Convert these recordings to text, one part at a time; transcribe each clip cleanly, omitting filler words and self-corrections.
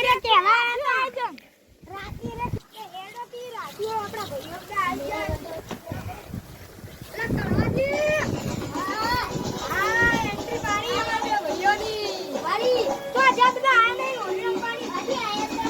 રે કેવા હતા રાતી રે એડો કી રાતીઓ આપડા ભાઈઓ કે આવી જાય લે કાજી હા એન્ટ્રી બારી અમારે ભાઈઓની બારી તો જબ ના આ નહીં ઓલી પાણી હજી આયા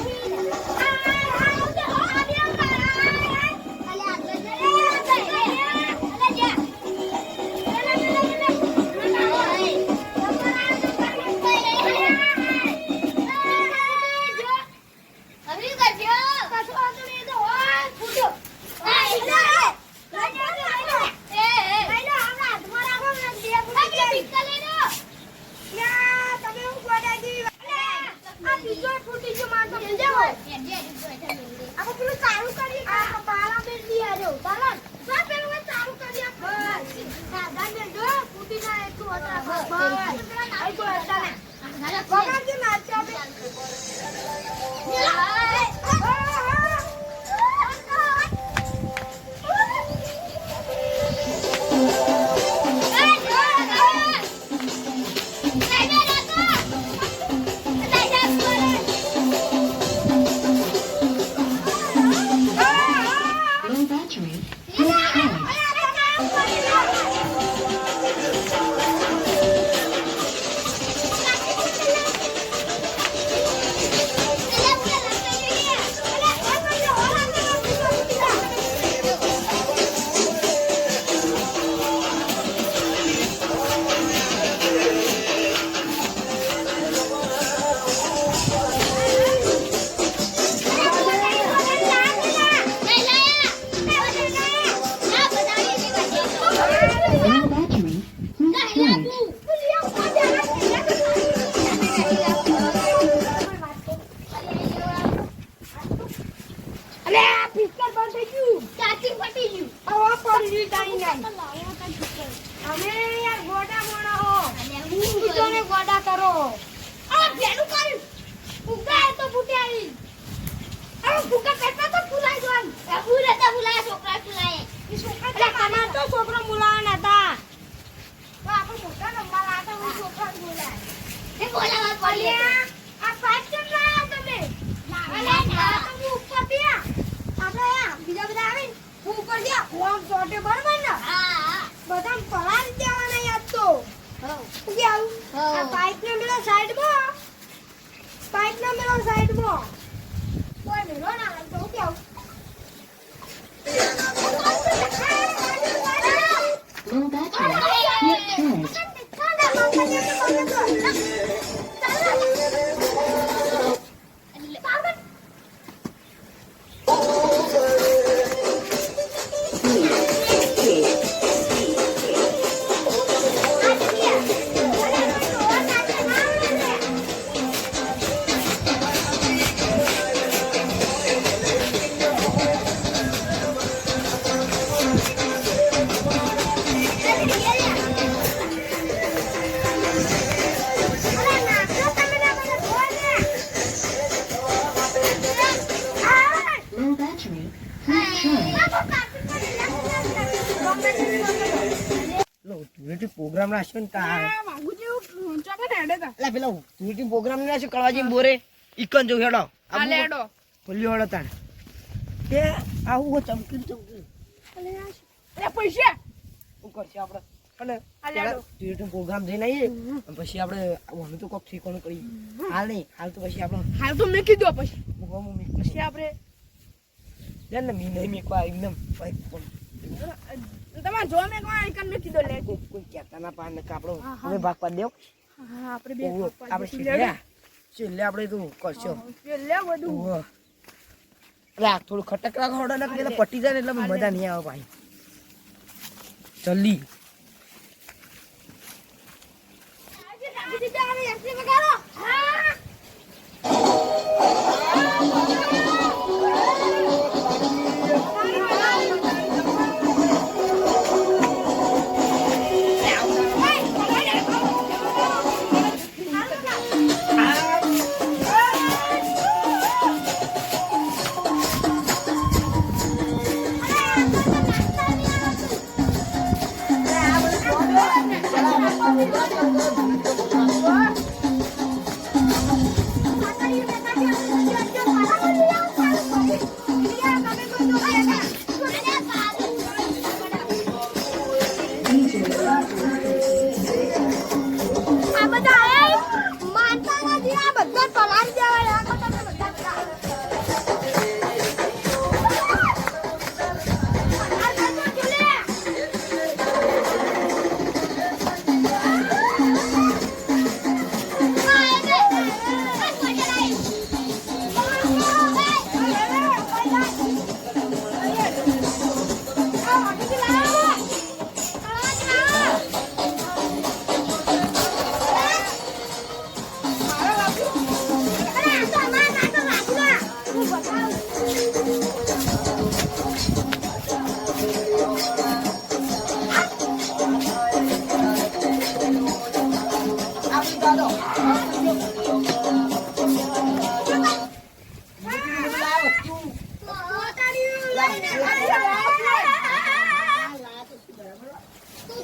પ્રોગ્રામ રાખ્યો ને પેલો પ્રોગ્રામ રાખ્યો કળવાજી બોરે ઈકન જો હેડો ભૂલ્યો હેડો તાણ એ આવું ચમકી પૈસા શું કરશે આપડે પ્રોગ્રામ જઈને આવીએ પછી આપડે તો કોક ઠીકાણું કરી હાલ નહીં હાલ તો પછી આપડે હાલ તો મેકી દો પછી આપડે નહીં મેકવા એકદમ તમારે જો મેં કોણ મેકી દો લે કોઈ કહેતા ના પાડ ને કાપડો હવે ભાગ પાડ દેવ આપણે બે આપણે છેલ્લે આપણે તું કરશો લે બધું રાખ થોડું ખટક રાખ હોડો ને પેલા પટી જાય ને એટલે મજા નહીં આવે ભાઈ જલ્દી Thank you.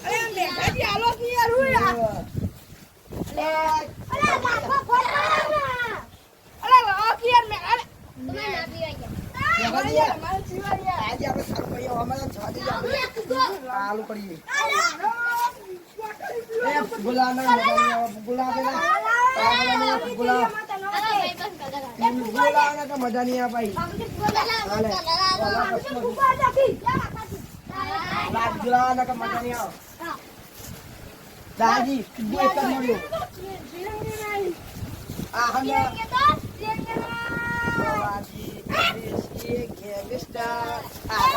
અરે મેઘાજી આલો કે યાર હું યાર અલા બાપા ફોડા અરે લાવો કે યાર મે અરે તમે ના પીવાય મેઘાજી, મારા જીવા યાર આજે આપણે સારું કરીએ અમારા છાતી જ આપણે આલુ કરીએ એ ગુલાના ગુલા પેલા ગુલા ગુલાના તો મજા નહીં આવે ભાઈ હાલે લાજ ગુલાના તો મજા નહીં આવે દાદી સીધું એક જ મળ્યું આ હમને બાવાજી દેશી ગેંગસ્ટર આ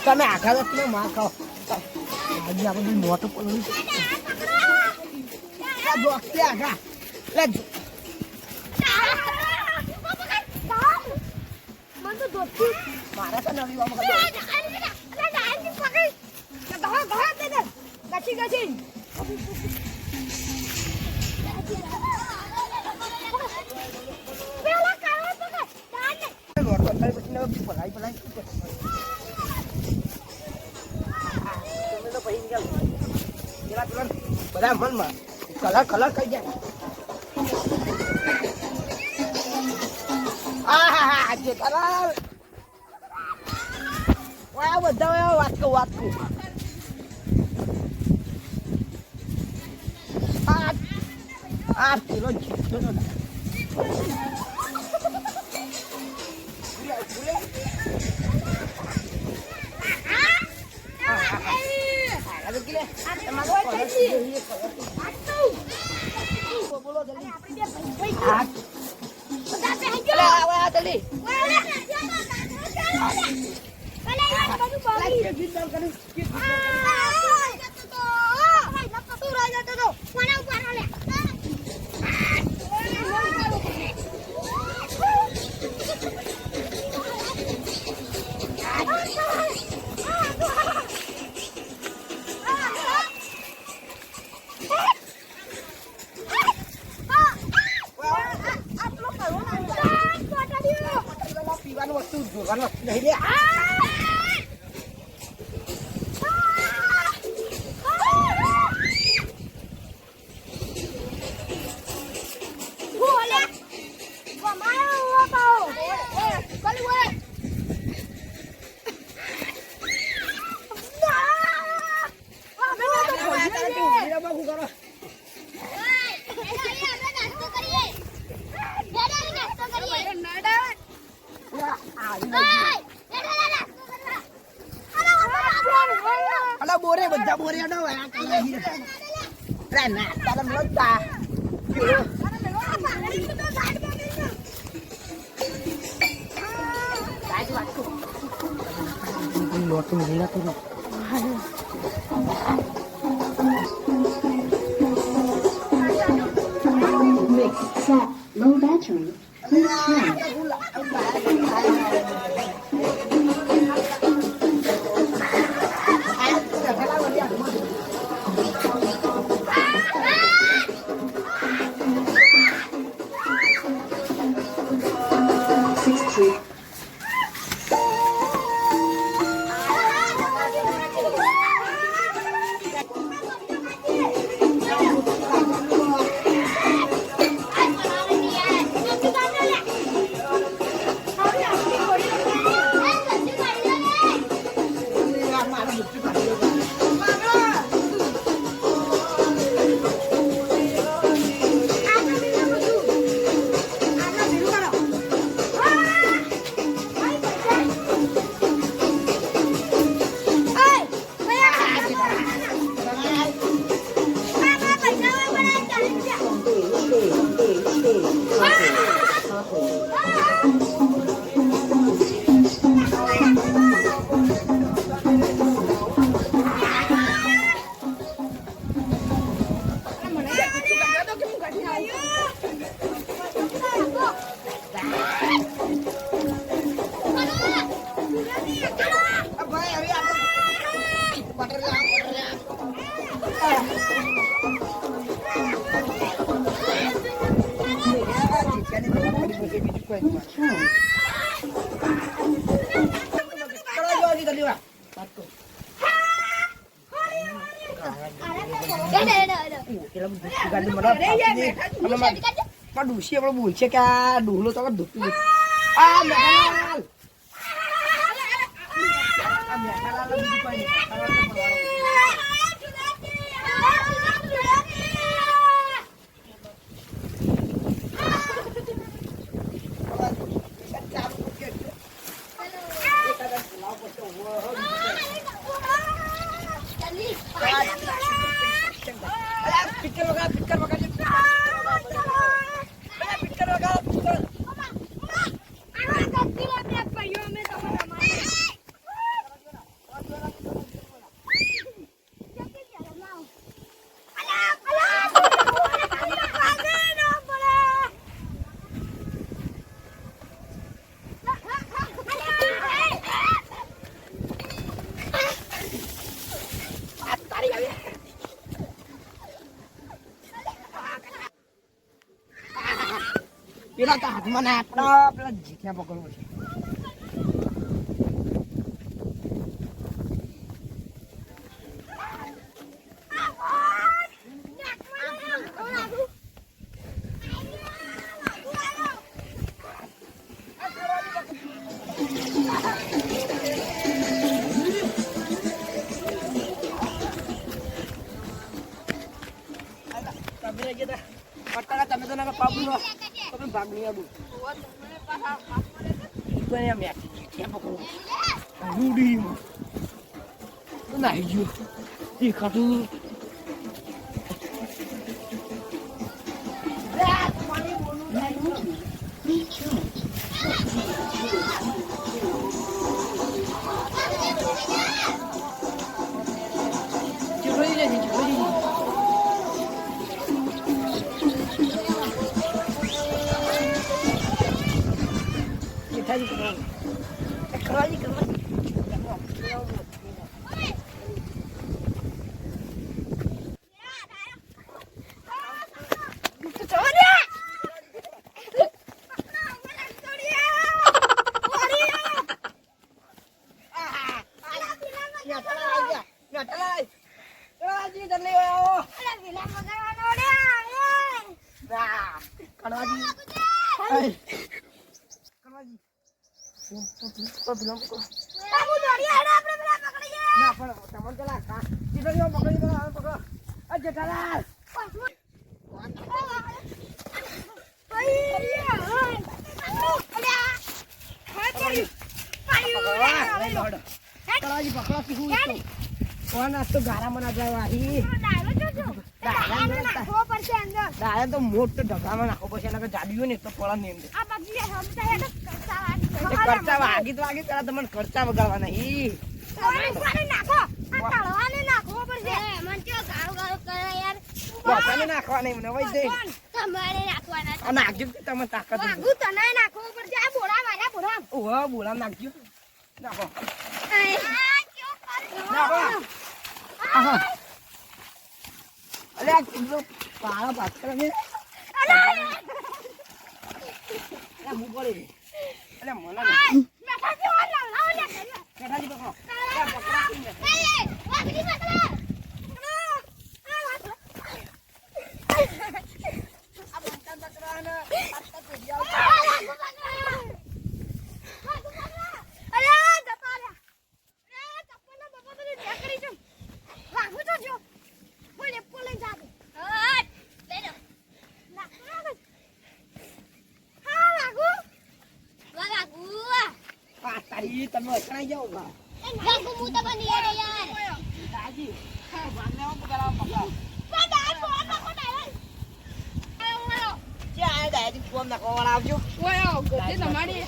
તમે આખા વખતે માં ખાઓ આજે આપણે મોટું પડ્યું આ દોસ્તે આખા લે મારા તો નવી વામ બધા મનમાં કલર કલર કઈ જાય આજે કલર બધા વાત કહું આ કિલો જીતો બોલો પીવાનું વસ્તુ જોવાનું વસ્તુ નહીં લે શું કરો? અલા બોરે બધા બોરે અડો આ કાલા હીરા. અરે ના તારા મળતા. લોટ મેલા તો Mix set low battery. Please try. ડુસી આપણે બોલશે કે આ ડોલો તો ધોતું આ મેઘાલાલ પેલા તો હાથમાં ના આપણા પેલા જીત્યા પકડવો છે. તમે તો ના પાપુ તમે ભાગ નહીં આવું નાહી ગયો દેખાતું નહીં. જેઠાલાલ તળાજી પકડો કે હું તો કોણ આ તો ગારામાં ના જાય વાહી દાયા તો મોટો ઢગામાં નાખો પછી એના જાડ્યું ને તો પોળા ની અંદર ખર્ચા વાગી તો વાગી પેલા તમને ખર્ચા વગાડવાના ઈ પોતાને નાખવા નહીં મને વઈ દે નાખજો કે તમે તાકાત ઓહો બોલા નાખજો નાખો અરે આ કિલો પાળા પાત્ર ને અરે હું બોલે અરે મને કેટાજી પકડો તારી તમે અચણાઈ જાઓ બા દાદી વાંદે આવો પકડાવ પકડાવ જે આ દાદી ફોન નાખવા વાળા આવજો ઓય આવો ગોતે તમારી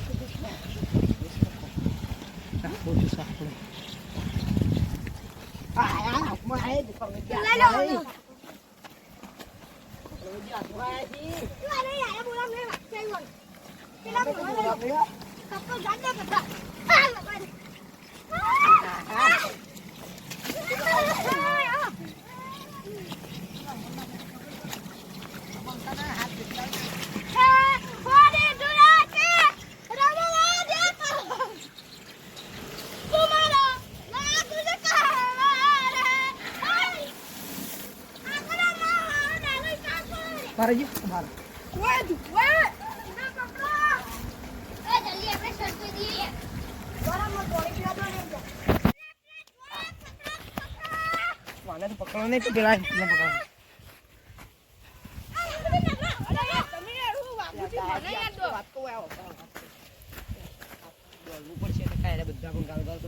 મારેજી માર વાને તો પકડો નહીં તો પેલા પકડો વાત તો આવો બોલવું પડશે કાંઈ બધા પણ ગાલ ગાલ